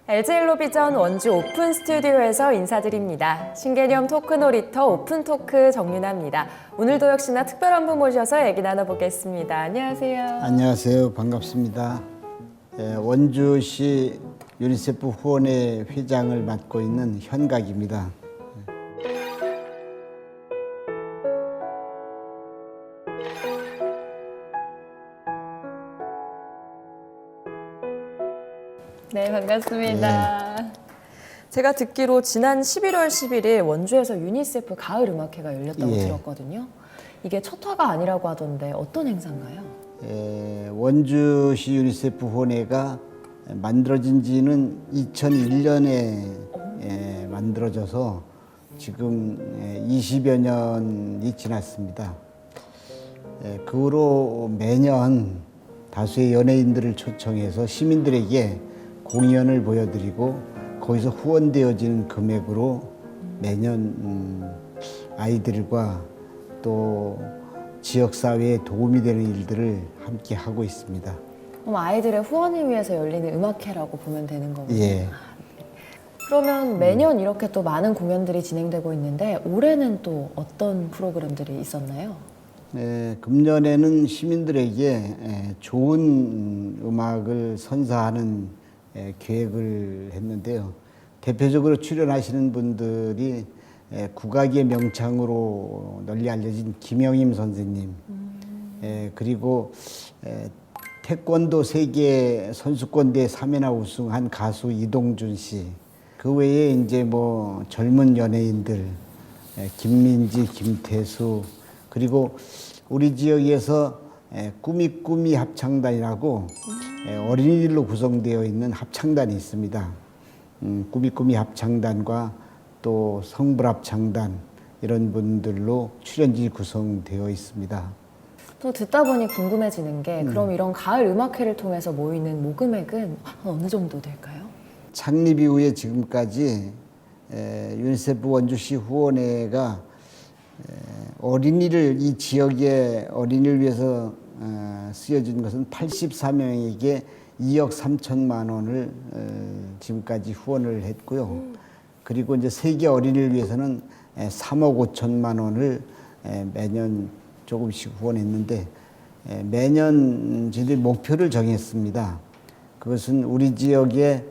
LG엘로비전 원주 오픈 스튜디오에서 인사드립니다. 신개념 토크 놀이터 오픈 토크 정윤아입니다. 오늘도 역시나 특별한 분 모셔서 얘기 나눠보겠습니다. 안녕하세요. 안녕하세요. 반갑습니다. 원주시 유니세프 후원회 회장을 맡고 있는 현각입니다. 네, 반갑습니다. 제가 듣기로 지난 11월 11일 원주에서 유니세프 가을 음악회가 열렸다고 들었거든요. 이게 첫 화가 아니라고 하던데 어떤 행사인가요? 원주시 유니세프 후원회가 만들어진 지는 2001년에 만들어져서 지금 20여 년이 지났습니다. 그 후로 매년 다수의 연예인들을 초청해서 시민들에게 공연을 보여드리고 거기서 후원되어지는 금액으로 매년 아이들과 또 지역사회에 도움이 되는 일들을 함께 하고 있습니다. 그럼 아이들의 후원을 위해서 열리는 음악회라고 보면 되는 거군요. 예. 그러면 매년 이렇게 또 많은 공연들이 진행되고 있는데 올해는 또 어떤 프로그램들이 있었나요? 금년에는 시민들에게 좋은 음악을 선사하는 계획을 했는데요. 대표적으로 출연하시는 분들이 국악의 명창으로 널리 알려진 김영임 선생님, 그리고 태권도 세계 선수권대회 3회나 우승한 가수 이동준 씨, 그 외에 이제 뭐 젊은 연예인들, 김민지, 김태수, 그리고 우리 지역에서 꾸미꾸미 합창단이라고 어린이들로 구성되어 있는 합창단이 있습니다. 꾸미꾸미 합창단과 또 성불합창단 이런 분들로 출연진이 구성되어 있습니다. 또 듣다 보니 궁금해지는 게 그럼 이런 가을 음악회를 통해서 모이는 모금액은 어느 정도 될까요? 창립 이후에 지금까지 유니세프 원주시 후원회가 어린이를 이 지역의 어린이를 위해서 쓰여진 것은 84명에게 2억 3천만 원을 지금까지 후원을 했고요. 그리고 이제 세계 어린이를 위해서는 3억 5천만 원을 매년 조금씩 후원했는데 매년 저희들이 목표를 정했습니다. 그것은 우리 지역에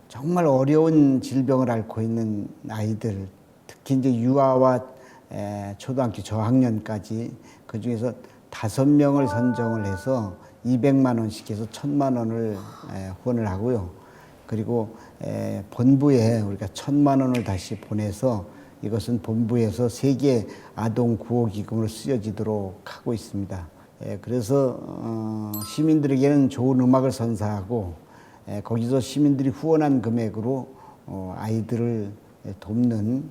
정말 어려운 질병을 앓고 있는 아이들, 특히 이제 유아와 초등학교 저학년까지 그 중에서 5명을 선정을 해서 200만 원씩 해서 1,000만 원을 후원을 하고요. 그리고 본부에 우리가 1,000만 원을 다시 보내서 이것은 본부에서 세계 아동 구호 기금으로 쓰여지도록 하고 있습니다. 그래서 시민들에게는 좋은 음악을 선사하고 거기서 시민들이 후원한 금액으로 아이들을 돕는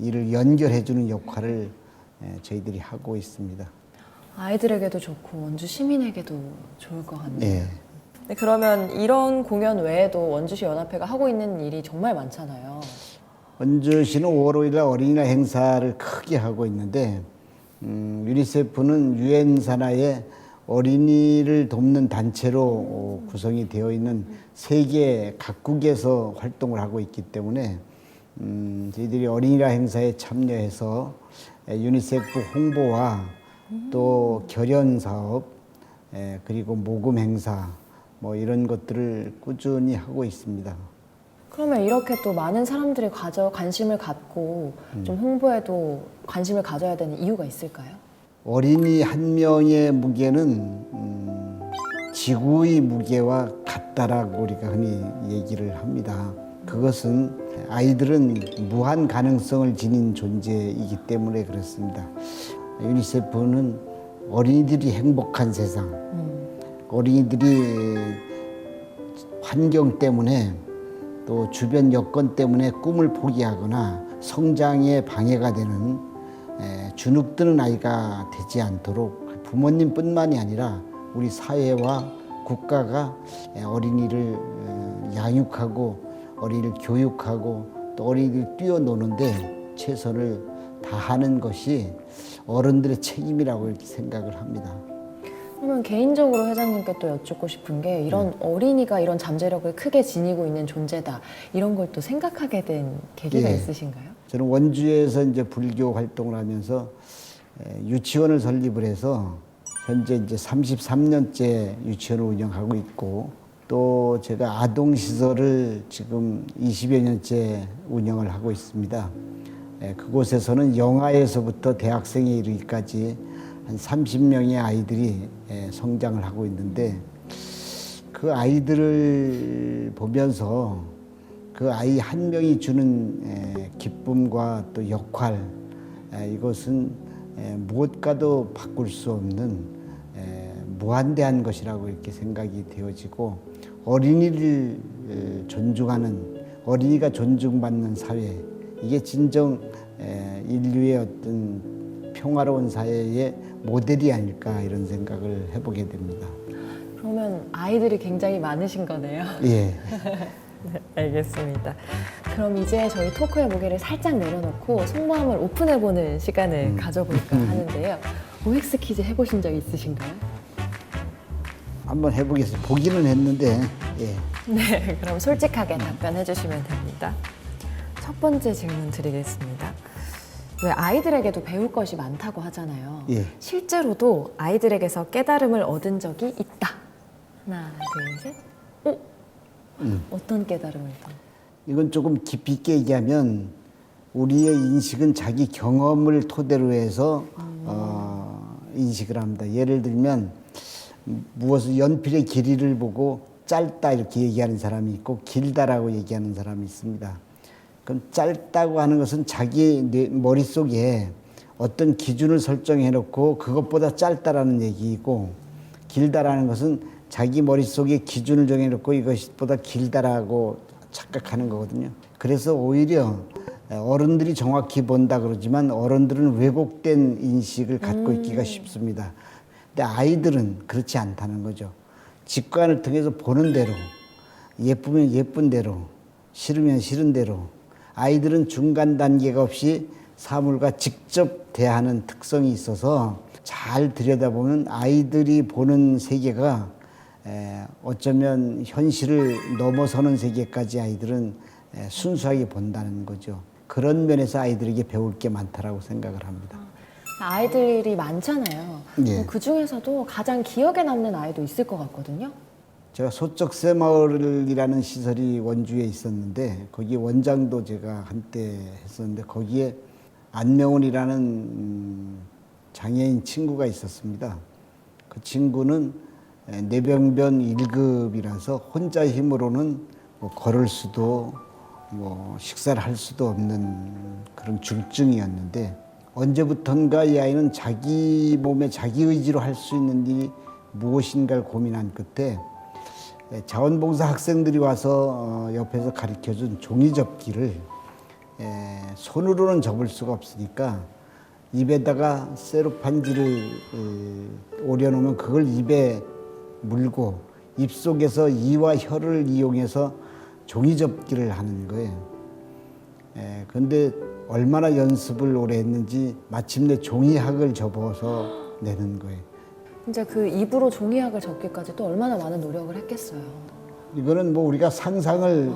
이를 연결해주는 역할을 저희들이 하고 있습니다. 아이들에게도 좋고 원주 시민에게도 좋을 것 같네요. 네. 네, 그러면 이런 공연 외에도 원주시 연합회가 하고 있는 일이 정말 많잖아요. 원주시는 5월 5일 어린이날 행사를 크게 하고 있는데 유니세프는 유엔 산하의 어린이를 돕는 단체로 구성이 되어 있는 세계 각국에서 활동을 하고 있기 때문에 저희들이 어린이날 행사에 참여해서 유니세프 홍보와 또 결연 사업 그리고 모금 행사 뭐 이런 것들을 꾸준히 하고 있습니다. 그러면 이렇게 또 많은 사람들이 관심을 갖고 좀 홍보에도 관심을 가져야 되는 이유가 있을까요? 어린이 한 명의 무게는 지구의 무게와 같다라고 우리가 흔히 얘기를 합니다. 그것은 아이들은 무한 가능성을 지닌 존재이기 때문에 그렇습니다. 유니세프는 어린이들이 행복한 세상, 어린이들이 환경 때문에 또 주변 여건 때문에 꿈을 포기하거나 성장에 방해가 되는 주눅드는 아이가 되지 않도록 부모님뿐만이 아니라 우리 사회와 국가가 어린이를 양육하고 어린이를 교육하고 또 어린이를 뛰어노는데 최선을 다하는 것이 어른들의 책임이라고 이렇게 생각을 합니다. 그러면 개인적으로 회장님께 또 여쭙고 싶은 게 이런 어린이가 이런 잠재력을 크게 지니고 있는 존재다. 이런 걸 또 생각하게 된 계기가 예. 있으신가요? 저는 원주에서 이제 불교 활동을 하면서 유치원을 설립을 해서 현재 이제 33년째 유치원을 운영하고 있고 또 제가 아동시설을 지금 20여 년째 운영을 하고 있습니다. 그곳에서는 영아에서부터 대학생에 이르기까지 한 30명의 아이들이 성장을 하고 있는데 그 아이들을 보면서 그 아이 한 명이 주는 기쁨과 또 역할 이것은 무엇과도 바꿀 수 없는 무한대한 것이라고 이렇게 생각이 되어지고 어린이를 존중하는 어린이가 존중받는 사회 이게 진정 인류의 어떤 평화로운 사회의 모델이 아닐까 이런 생각을 해보게 됩니다. 그러면 아이들이 굉장히 많으신 거네요. 예. 네, 알겠습니다. 그럼 이제 저희 토크의 무게를 살짝 내려놓고 속마음을 오픈해보는 시간을 가져볼까 하는데요. OX 퀴즈 해보신 적 있으신가요? 한번 해보겠습니다. 보기는 했는데 예. 네, 그럼 솔직하게 답변해 주시면 됩니다. 첫 번째 질문 드리겠습니다. 왜 아이들에게도 배울 것이 많다고 하잖아요. 예. 실제로도 아이들에게서 깨달음을 얻은 적이 있다. 하나, 둘, 셋. 오! 어떤 깨달음을 또? 이건 조금 깊이 있게 얘기하면 우리의 인식은 자기 경험을 토대로 해서 인식을 합니다. 예를 들면 무엇을 연필의 길이를 보고 짧다 이렇게 얘기하는 사람이 있고 길다라고 얘기하는 사람이 있습니다. 그럼 짧다고 하는 것은 자기 머릿속에 어떤 기준을 설정해 놓고 그것보다 짧다라는 얘기이고 길다라는 것은 자기 머릿속에 기준을 정해 놓고 이것보다 길다라고 착각하는 거거든요. 그래서 오히려 어른들이 정확히 본다 그러지만 어른들은 왜곡된 인식을 갖고 있기가 쉽습니다. 근데 아이들은 그렇지 않다는 거죠. 직관을 통해서 보는 대로, 예쁘면 예쁜 대로, 싫으면 싫은 대로 아이들은 중간 단계가 없이 사물과 직접 대하는 특성이 있어서 잘 들여다보면 아이들이 보는 세계가 어쩌면 현실을 넘어서는 세계까지 아이들은 순수하게 본다는 거죠. 그런 면에서 아이들에게 배울 게 많다라고 생각을 합니다. 아이들이 많잖아요. 예. 그 중에서도 가장 기억에 남는 아이도 있을 것 같거든요. 제가 소적 새마을이라는 시설이 원주에 있었는데 거기 원장도 제가 한때 했었는데 거기에 안명훈이라는 장애인 친구가 있었습니다. 그 친구는 뇌병변 1급이라서 혼자 힘으로는 뭐 걸을 수도 뭐 식사를 할 수도 없는 그런 중증이었는데 언제부턴가 이 아이는 자기 몸에 자기 의지로 할 수 있는 일이 무엇인가를 고민한 끝에 자원봉사 학생들이 와서 옆에서 가르쳐준 종이접기를 손으로는 접을 수가 없으니까 입에다가 세로판지를 오려놓으면 그걸 입에 물고 입속에서 이와 혀를 이용해서 종이접기를 하는 거예요. 그런데 얼마나 연습을 오래 했는지 마침내 종이학을 접어서 내는 거예요. 진짜 그 입으로 종이학을 접기까지 또 얼마나 많은 노력을 했겠어요. 이거는 뭐 우리가 상상을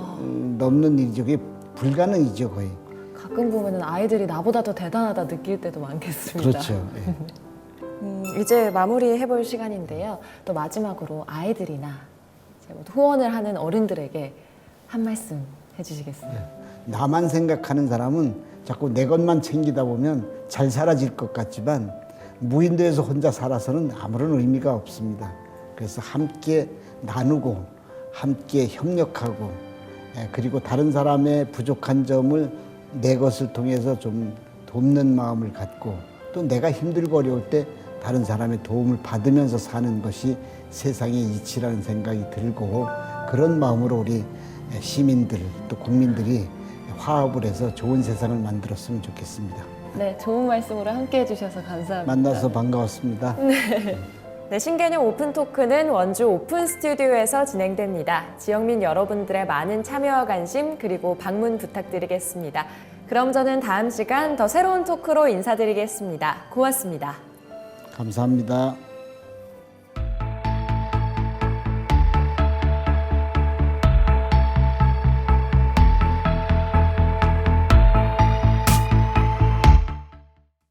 넘는 일이죠. 그게 불가능이죠, 거의. 가끔 보면은 아이들이 나보다 더 대단하다 느낄 때도 많겠습니다. 그렇죠. 예. 이제 마무리해볼 시간인데요. 또 마지막으로 아이들이나 이제 뭐 후원을 하는 어른들에게 한 말씀 해주시겠어요? 나만 생각하는 사람은 자꾸 내 것만 챙기다 보면 잘 살아질 것 같지만 무인도에서 혼자 살아서는 아무런 의미가 없습니다. 그래서 함께 나누고 함께 협력하고 그리고 다른 사람의 부족한 점을 내 것을 통해서 좀 돕는 마음을 갖고 또 내가 힘들고 어려울 때 다른 사람의 도움을 받으면서 사는 것이 세상의 이치라는 생각이 들고 그런 마음으로 우리 시민들 또 국민들이 화합을 해서 좋은 세상을 만들었으면 좋겠습니다. 네, 좋은 말씀으로 함께 해주셔서 감사합니다. 만나서 반가웠습니다. 네, 신개념 오픈 토크는 원주 오픈 스튜디오에서 진행됩니다. 지역민 여러분들의 많은 참여와 관심 그리고 방문 부탁드리겠습니다. 그럼 저는 다음 시간 더 새로운 토크로 인사드리겠습니다. 고맙습니다. 감사합니다.